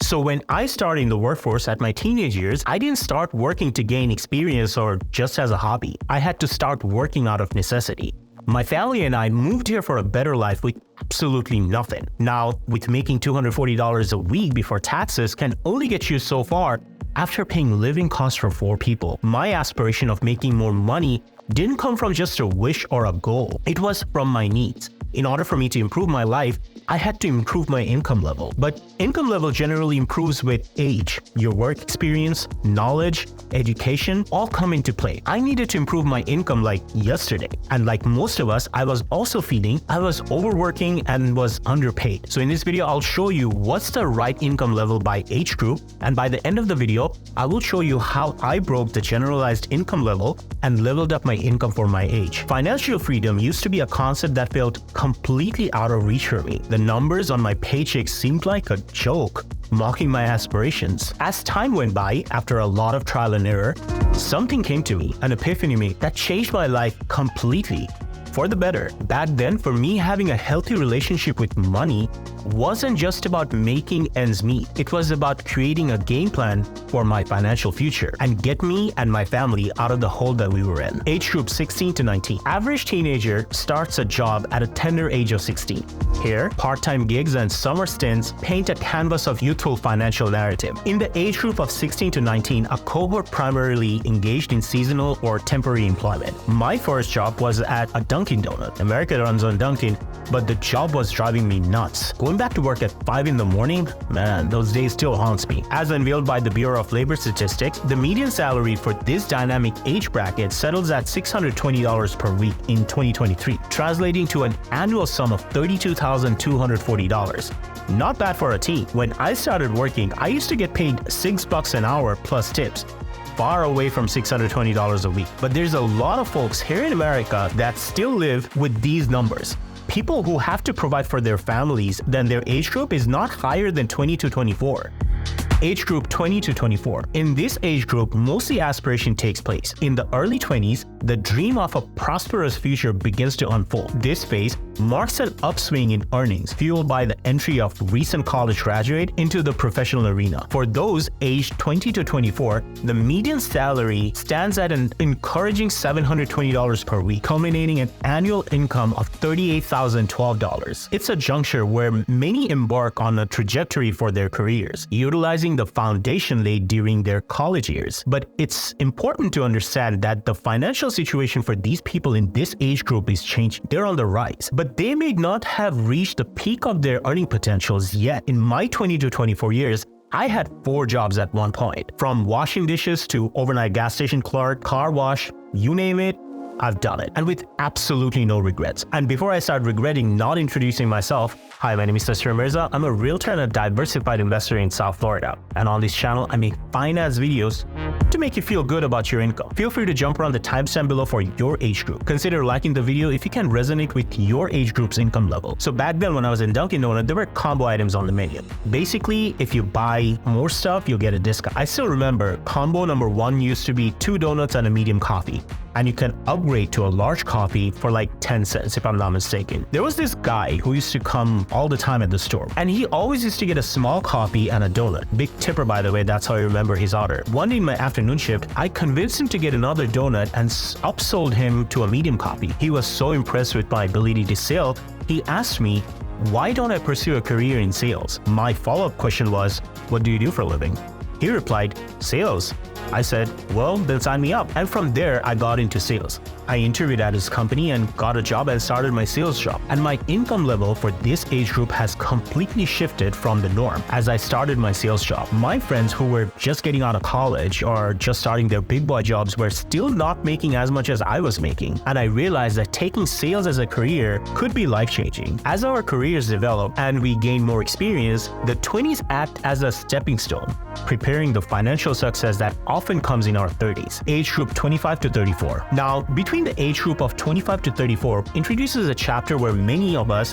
So when I started in the workforce at my teenage years, I didn't start working to gain experience or just as a hobby. I had to start working out of necessity. My family and I moved here for a better life with absolutely nothing. Now, with making $240 a week before taxes can only get you so far after paying living costs for 4 people. My aspiration of making more money didn't come from just a wish or a goal. It was from my needs. In order for me to improve my life, I had to improve my income level. But income level generally improves with age. Your work experience, knowledge, education all come into play. I needed to improve my income like yesterday. And like most of us, I was also feeling I was overworking and was underpaid. So in this video, I'll show you what's the right income level by age group. And by the end of the video, I will show you how I broke the generalized income level and leveled up my income for my age. Financial freedom used to be a concept that felt completely out of reach for me. The numbers on my paycheck seemed like a joke, mocking my aspirations. As time went by, after a lot of trial and error, something came to me, an epiphany that changed my life completely. For the better. Back then, for me, having a healthy relationship with money wasn't just about making ends meet. It was about creating a game plan for my financial future and get me and my family out of the hole that we were in. Age group 16 to 19. Average teenager starts a job at a tender age of 16. Here, part-time gigs and summer stints paint a canvas of youthful financial narrative. In the age group of 16 to 19, a cohort primarily engaged in seasonal or temporary employment. My first job was at a Dunkin' Donut. America runs on Dunkin', but the job was driving me nuts. Going back to work at 5 in the morning, man, those days still haunts me. As unveiled by the Bureau of Labor Statistics, the median salary for this dynamic age bracket settles at $620 per week in 2023, translating to an annual sum of $32,240. Not bad for a teen. When I started working, I used to get paid $6 an hour plus tips. Far away from $620 a week. But there's a lot of folks here in America that still live with these numbers. People who have to provide for their families, then their age group is not higher than 20 to 24. Age group 20 to 24. In this age group, mostly aspiration takes place. In the early 20s, the dream of a prosperous future begins to unfold. This phase marks an upswing in earnings, fueled by the entry of recent college graduate into the professional arena. For those aged 20 to 24, the median salary stands at an encouraging $720 per week, culminating an annual income of $38,012. It's a juncture where many embark on a trajectory for their careers, utilizing the foundation laid during their college years. But it's important to understand that the financial situation for these people in this age group is changing. They're on the rise, but they may not have reached the peak of their earning potentials yet. In my 20 to 24 years, I had 4 jobs at one point. From washing dishes to overnight gas station clerk, car wash, you name it, I've done it, and with absolutely no regrets. And before I start regretting not introducing myself, hi, my name is Mr. Mirza. I'm a realtor and a diversified investor in South Florida. And on this channel, I make finance videos to make you feel good about your income. Feel free to jump around the timestamp below for your age group. Consider liking the video if you can resonate with your age group's income level. So back then when I was in Dunkin' Donut, there were combo items on the menu. Basically, if you buy more stuff, you'll get a discount. I still remember combo number 1 used to be 2 donuts and a medium coffee. And you can upgrade to a large coffee for like 10 cents if I'm not mistaken. There was this guy who used to come all the time at the store, and he always used to get a small coffee and a donut. Big tipper, by the way, that's how I remember his order. One day in my afternoon shift, I convinced him to get another donut and upsold him to a medium coffee. He was so impressed with my ability to sell, he asked me, why don't I pursue a career in sales? My follow-up question was, what do you do for a living? He replied, sales. I said, well, then sign me up. And from there, I got into sales. I interviewed at his company and got a job and started my sales job. And my income level for this age group has completely shifted from the norm as I started my sales job. My friends who were just getting out of college or just starting their big boy jobs were still not making as much as I was making. And I realized that taking sales as a career could be life-changing. As our careers develop and we gain more experience, the 20s act as a stepping stone, preparing the financial success that often comes in our 30s. Age group 25 to 34. Now, between the age group of 25 to 34 introduces a chapter where many of us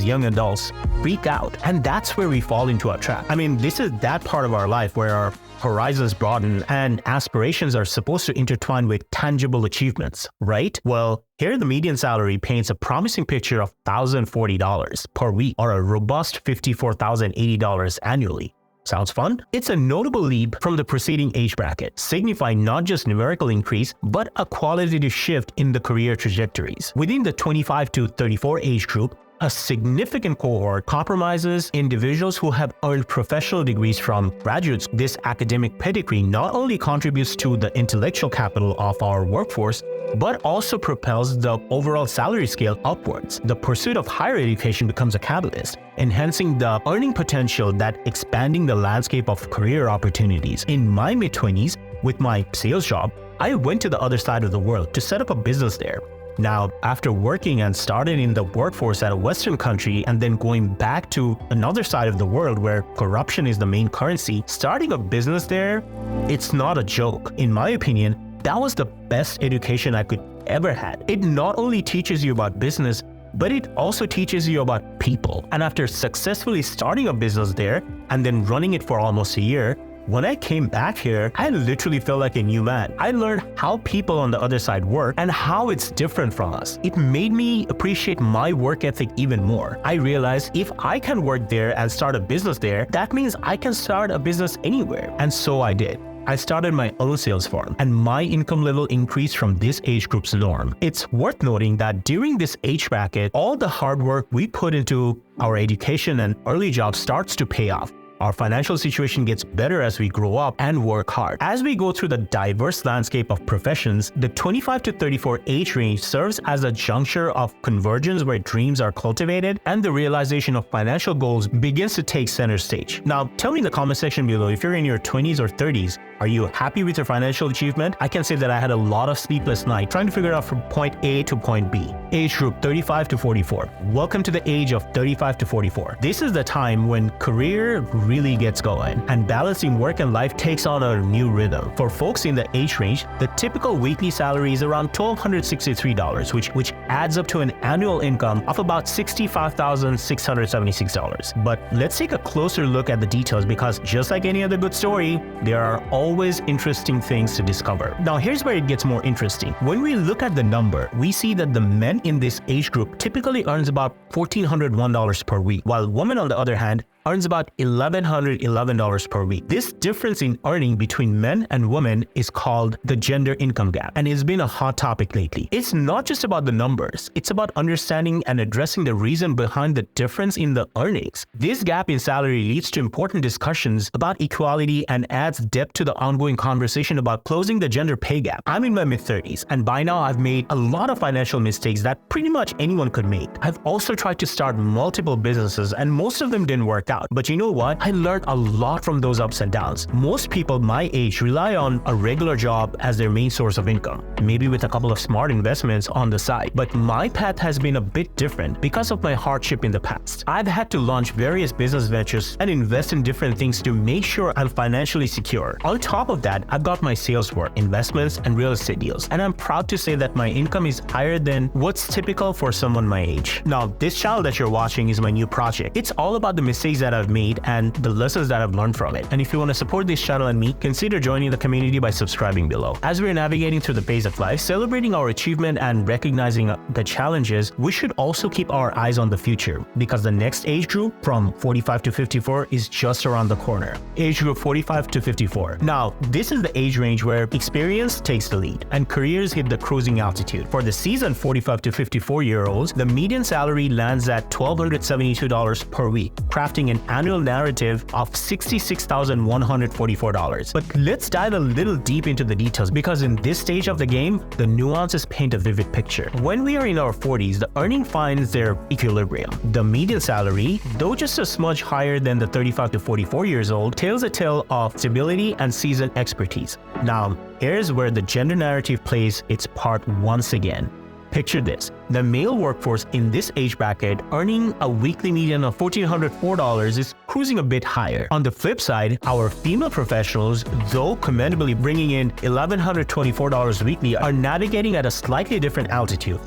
young adults freak out, and that's where we fall into a trap. This is that part of our life where our horizons broaden and aspirations are supposed to intertwine with tangible achievements, right? Well, here the median salary paints a promising picture of $1,040 per week or a robust $54,080 annually. Sounds fun? It's a notable leap from the preceding age bracket, signifying not just numerical increase, but a qualitative shift in the career trajectories. Within the 25 to 34 age group, a significant cohort comprises individuals who have earned professional degrees from graduates. This academic pedigree not only contributes to the intellectual capital of our workforce, but also propels the overall salary scale upwards. The pursuit of higher education becomes a catalyst, enhancing the earning potential that expanding the landscape of career opportunities. In my mid-20s, with my sales job, I went to the other side of the world to set up a business there. Now, after working and starting in the workforce at a Western country and then going back to another side of the world where corruption is the main currency, starting a business there, it's not a joke. In my opinion, that was the best education I could ever had. It not only teaches you about business, but it also teaches you about people. And after successfully starting a business there and then running it for almost a year, when I came back here, I literally felt like a new man. I learned how people on the other side work and how it's different from us. It made me appreciate my work ethic even more. I realized if I can work there and start a business there, that means I can start a business anywhere. And so I did. I started my own sales firm, and my income level increased from this age group's norm. It's worth noting that during this age bracket, all the hard work we put into our education and early jobs starts to pay off. Our financial situation gets better as we grow up and work hard. As we go through the diverse landscape of professions, the 25 to 34 age range serves as a juncture of convergence where dreams are cultivated and the realization of financial goals begins to take center stage. Now, tell me in the comment section below if you're in your 20s or 30s. Are you happy with your financial achievement? I can say that I had a lot of sleepless nights trying to figure out from point A to point B. Age group 35 to 44. Welcome to the age of 35 to 44. This is the time when career really gets going and balancing work and life takes on a new rhythm. For folks in the age range, the typical weekly salary is around $1,263, which adds up to an annual income of about $65,676. But let's take a closer look at the details because just like any other good story, there are always interesting things to discover. Now here's where it gets more interesting. When we look at the number, we see that the men in this age group typically earns about $1,401 per week, while women on the other hand earns about $1,111 per week. This difference in earning between men and women is called the gender income gap, and it's been a hot topic lately. It's not just about the numbers, it's about understanding and addressing the reason behind the difference in the earnings. This gap in salary leads to important discussions about equality and adds depth to the ongoing conversation about closing the gender pay gap. I'm in my mid-30s, and by now I've made a lot of financial mistakes that pretty much anyone could make. I've also tried to start multiple businesses, and most of them didn't work out. But you know what? I learned a lot from those ups and downs. Most people my age rely on a regular job as their main source of income, maybe with a couple of smart investments on the side. But my path has been a bit different because of my hardship in the past. I've had to launch various business ventures and invest in different things to make sure I'm financially secure. On top of that, I've got my sales work, investments, and real estate deals. And I'm proud to say that my income is higher than what's typical for someone my age. Now, this channel that you're watching is my new project. It's all about the mistakes that I've made and the lessons that I've learned from it. And if you want to support this channel and me, consider joining the community by subscribing below. As we're navigating through the phase of life, celebrating our achievement and recognizing the challenges, we should also keep our eyes on the future because the next age group from 45 to 54 is just around the corner. Age group 45 to 54. Now, this is the age range where experience takes the lead and careers hit the cruising altitude. For the seasoned 45 to 54-year-olds, the median salary lands at $1,272 per week, crafting an annual narrative of $66,144. But let's dive a little deep into the details because in this stage of the game, the nuances paint a vivid picture. When we are in our 40s, the earning finds their equilibrium. The median salary, though just a smudge higher than the 35 to 44 years old, tells a tale of stability and seasoned expertise. Now, here's where the gender narrative plays its part once again. Picture this, the male workforce in this age bracket earning a weekly median of $1,404 is cruising a bit higher. On the flip side, our female professionals, though commendably bringing in $1,124 weekly, are navigating at a slightly different altitude.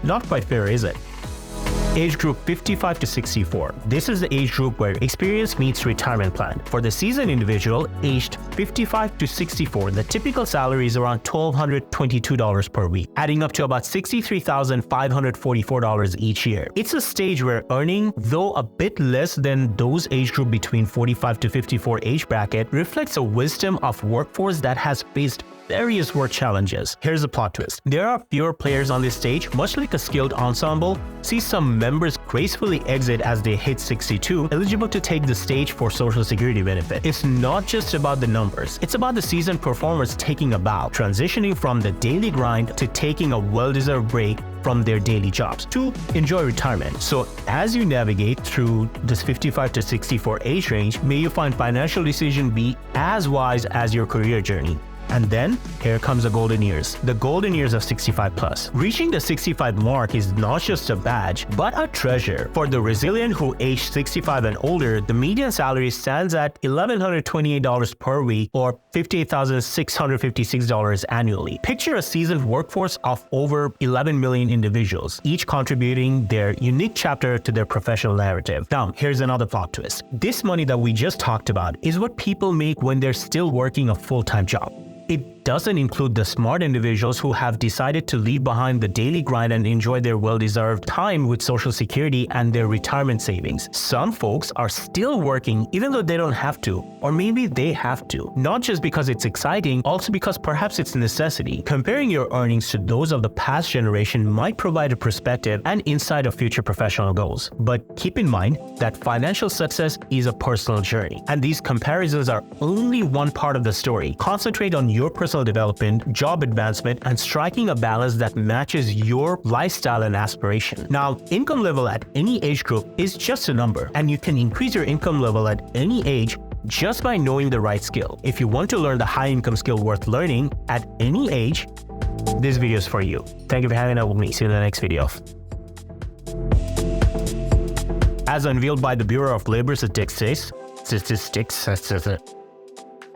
Not quite fair, is it? Age group 55 to 64. This is the age group where experience meets retirement plan. For the seasoned individual aged 55 to 64, the typical salary is around $1,222 per week, adding up to about $63,544 each year. It's a stage where earning, though a bit less than those age group between 45 to 54 age bracket, reflects a wisdom of workforce that has faced various work challenges. Here's the plot twist. There are fewer players on this stage. Much like a skilled ensemble, see some members gracefully exit as they hit 62, eligible to take the stage for Social Security benefit. It's not just about the numbers. It's about the seasoned performers taking a bow, transitioning from the daily grind to taking a well-deserved break from their daily jobs to enjoy retirement. So as you navigate through this 55 to 64 age range, may you find financial decision be as wise as your career journey. And then, here comes the golden years. The golden years of 65 plus. Reaching the 65 mark is not just a badge, but a treasure. For the resilient who age 65 and older, the median salary stands at $1,128 per week or $58,656 annually. Picture a seasoned workforce of over 11 million individuals, each contributing their unique chapter to their professional narrative. Now, here's another plot twist. This money that we just talked about is what people make when they're still working a full-time job. It doesn't include the smart individuals who have decided to leave behind the daily grind and enjoy their well-deserved time with Social Security and their retirement savings. Some folks are still working even though they don't have to, or maybe they have to. Not just because it's exciting, also because perhaps it's a necessity. Comparing your earnings to those of the past generation might provide a perspective and insight of future professional goals. But keep in mind that financial success is a personal journey, and these comparisons are only one part of the story. Concentrate on your personal development, job advancement, and striking a balance that matches your lifestyle and aspiration. Now, income level at any age group is just a number, and you can increase your income level at any age just by knowing the right skill. If you want to learn the high income skill worth learning at any age, this video is for you. Thank you for hanging out with me. See you in the next video. As unveiled by the Bureau of Labor Statistics,